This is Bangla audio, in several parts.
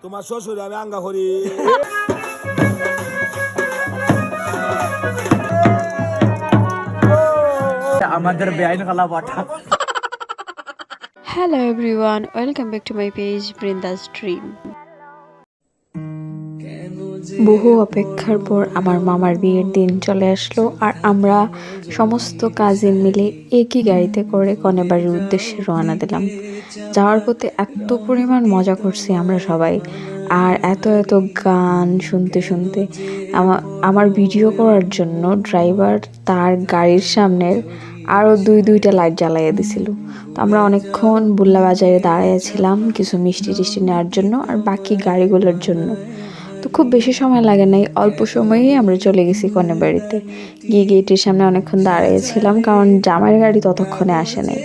তোমার শ্বশুর আমি আঙ্গা করি। আমাদের বেআইন খালা পাঠা। Hello everyone, welcome back to my page Brinda's Dream. বহু অপেক্ষার পর আমার মামার বিয়ের দিন চলে আসলো আর আমরা সমস্ত কাজিন মিলে একই গাড়িতে করে কনে বাড়ির উদ্দেশ্যে রওনা দিলাম। যাওয়ার পথে এত পরিমাণ মজা করছি আমরা সবাই, আর এত এত গান শুনতে শুনতে আমার ভিডিও করার জন্য ড্রাইভার তার গাড়ির সামনের আরও দুইটা লাইট জ্বালাইয়া দিছিল। তো আমরা অনেকক্ষণ বুল্লা বাজারে দাঁড়িয়েছিলাম কিছু মিষ্টি টিষ্টি নেওয়ার জন্য আর বাকি গাড়িগুলোর জন্য। তো খুব বেশি সময় লাগে নাই, অল্প সময়েই আমরা চলে গেছি কনে বাড়িতে। গিয়ে গেটের সামনে অনেকক্ষণ দাঁড়িয়েছিলাম কারণ জামাইয়ের গাড়ি ততক্ষণে আসে নাই।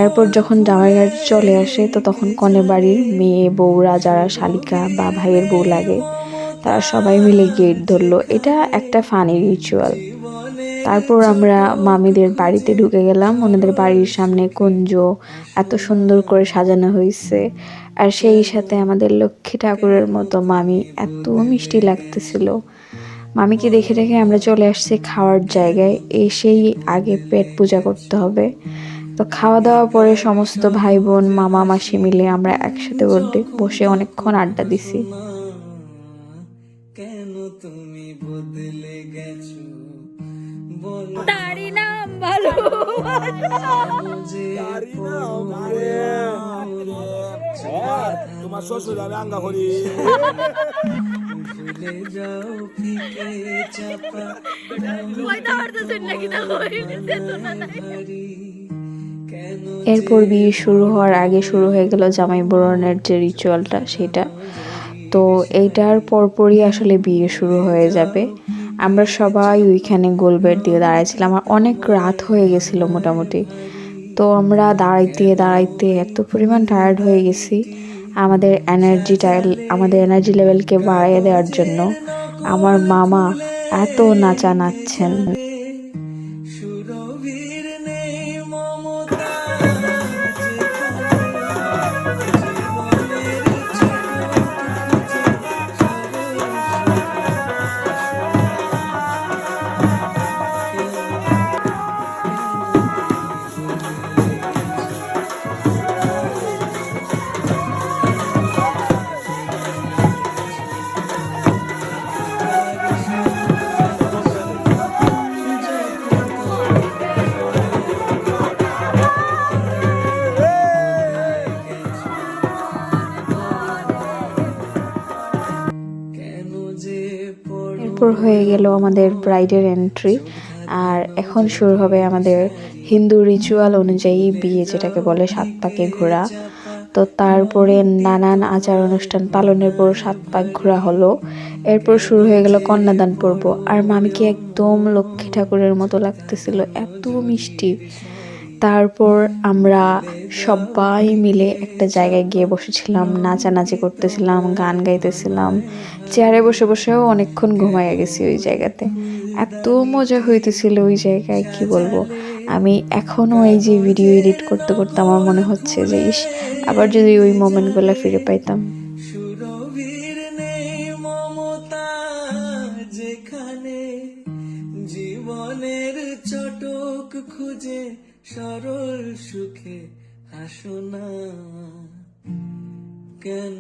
এরপর যখন জামাইয়ের গাড়ি চলে আসে তো তখন কনে বাড়ির মেয়ে বউরা যারা শালিকা বা ভাইয়ের বউ লাগে তারা সবাই মিলে গেট ধরলো। এটা একটা ফানি রিচুয়াল। তারপর আমরা মামিদের বাড়িতে ঢুকে গেলাম। ওনাদের বাড়ির সামনে কুঞ্জ এত সুন্দর করে সাজানো হয়েছে, আর সেই সাথে আমাদের লক্ষ্মী ঠাকুরের মতো মামি এত মিষ্টি লাগতেছিল। মামিকে দেখে দেখে আমরা চলে আসছি খাওয়ার জায়গায়। এসেই আগে পেট পূজা করতে হবে। তো খাওয়া দাওয়া পরে সমস্ত ভাই বোন মামা মাসি মিলে আমরা একসাথে বসে অনেকক্ষণ আড্ডা দিছি। কেন তুমি বদলে গেছো তারি নাম ভালো তোমার শ্বশুর আমি আঙ্গা করি। ভুলে যাও ফিকে চাপা এরপর বিয়ে শুরু হওয়ার আগে শুরু হয়ে গেল জামাই বরণের যে রিচুয়ালটা সেটা। তো এইটার পরপরই আসলে বিয়ে শুরু হয়ে যাবে। আমরা সবাই ওইখানে গোল বেড দিয়ে দাঁড়াইছিলাম আর অনেক রাত হয়ে গেছিলো মোটামুটি। তো আমরা দাঁড়াইতে এত পরিমাণ টায়ার্ড হয়ে গেছি। আমাদের এনার্জি লেভেলকে বাড়িয়ে দেওয়ার জন্য আমার মামা এত নাচা নাচছেন। সুরভীর নেই মমতা যেখানে জীবনের এরপর হয়ে গেল আমাদের ব্রাইডের এন্ট্রি, আর এখন শুরু হবে আমাদের হিন্দু রিচুয়াল অনুযায়ী বিয়ে, যেটাকে বলে 7 পাকে ঘোরা। তো তারপরে নানান আচার অনুষ্ঠান পালনের পর 7 পাক ঘোরা হলো। এরপর শুরু হয়ে গেল কন্যাদান পর্ব। আর মামিকে একদম লক্ষ্মী ঠাকুরের মতো লাগতেছিল, এত মিষ্টি। তারপর আমরা সবাই মিলে একটা জায়গায় গিয়ে বসেছিলাম, নাচানাচি করতেছিলাম, গান গাইতেছিলাম। চেয়ারে বসে বসেও অনেকক্ষণ ঘুমাইয়া গেছি ওই জায়গাতে। এত মজা হইতেছিল ওই জায়গায়, কি বলবো। আমি এখনও এই যে ভিডিও এডিট করতে করতে আমার মনে হচ্ছে যে আবার যদি ওই মোমেন্টগুলো ফিরে পাইতাম। সুরভীর নেই মমতা যেখানে জীবনের চটক খুঁজে সরল সুখে হাসো না কেন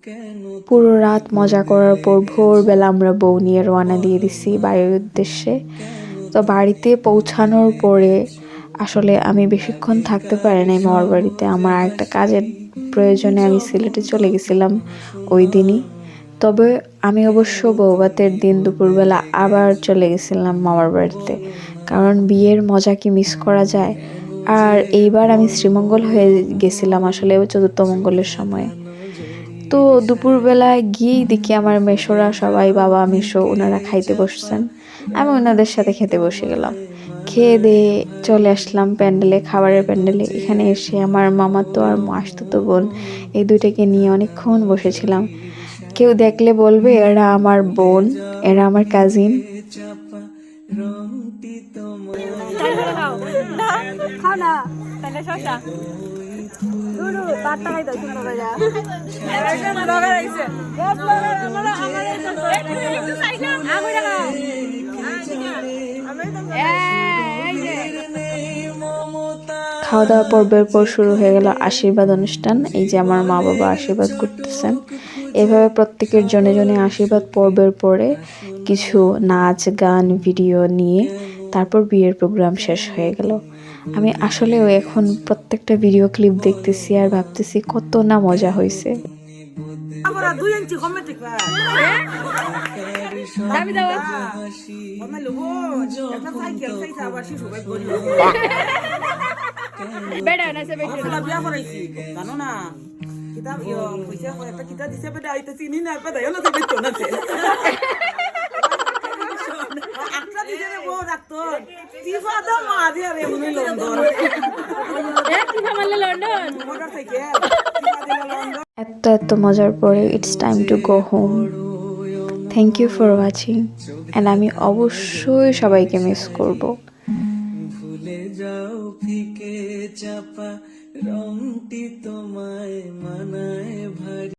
কেন পুরো রাত মজা করার পর ভোরবেলা আমরা বউ নিয়ে রওনা দিয়ে দিছি বাড়ির উদ্দেশ্যে। তো বাড়িতে পৌঁছানোর পরে আসলে আমি বেশিক্ষণ থাকতে পারি নাই মামার বাড়িতে। আমার একটা কাজের প্রয়োজনে আমি সিলেটে চলে গেছিলাম ওই দিনই। তবে আমি অবশ্য বৌভাতের দিন দুপুরবেলা আবার চলে গেছিলাম মামার বাড়িতে, কারণ বিয়ের মজা কি মিস করা যায়। আর এইবার আমি শ্রীমঙ্গল হয়ে গেছিলাম আসলে 4th মঙ্গলের সময়। তো দুপুরবেলায় গিয়েই দেখি আমার মেশোরা সবাই, বাবা মেশো ওনারা খাইতে বসছেন। আমি ওনাদের সাথে খেতে বসে গেলাম। খেয়ে দিয়ে চলে আসলাম প্যান্ডেলে, খাবারের প্যান্ডেলে। এখানে এসে আমার মামাতো আর মাসতুতো বোন এই দুইটাকে নিয়ে অনেকক্ষণ বসেছিলাম। কেউ দেখলে বলবে এরা আমার বোন, এরা আমার কাজিন। চাপা রংটি তোমার খাও না তাহলে শশা খাওয়া দাওয়া পর্বের পর শুরু হয়ে গেল আশীর্বাদ অনুষ্ঠান। এই যে আমার মা বাবা আশীর্বাদ করতেছেন। এভাবে প্রত্যেকের জনে জনে আশীর্বাদ পর্বের পরে কিছু নাচ গান ভিডিও নিয়ে তারপর বিয়ের প্রোগ্রাম শেষ হয়ে গেল। আমি আসলেও এখন প্রত্যেকটা ভিডিও ক্লিপ দেখতেছি আর ভাবতেছি কত না মজা হয়েছে। বিয়া করাইছি জানো না কিতাব পয়সা একটা কিতাব দিছে বেটা আইতে চিনি না বেটা হলো তো বেটো না একটা দিছে রে বউ ডাক্তার তিফা দাও মা দিয়া রে মনে লন্ডন তিফা মানে লন্ডন মোটর থেকে তিফা দিলা লন্ডন। এত মজার পরে it's time to go home. Thank you for watching and আমি অবশ্যই সবাইকে মিস করব। ভুলে যাও ফিকে চাপা রংটি তোমায় মানায় ভারী।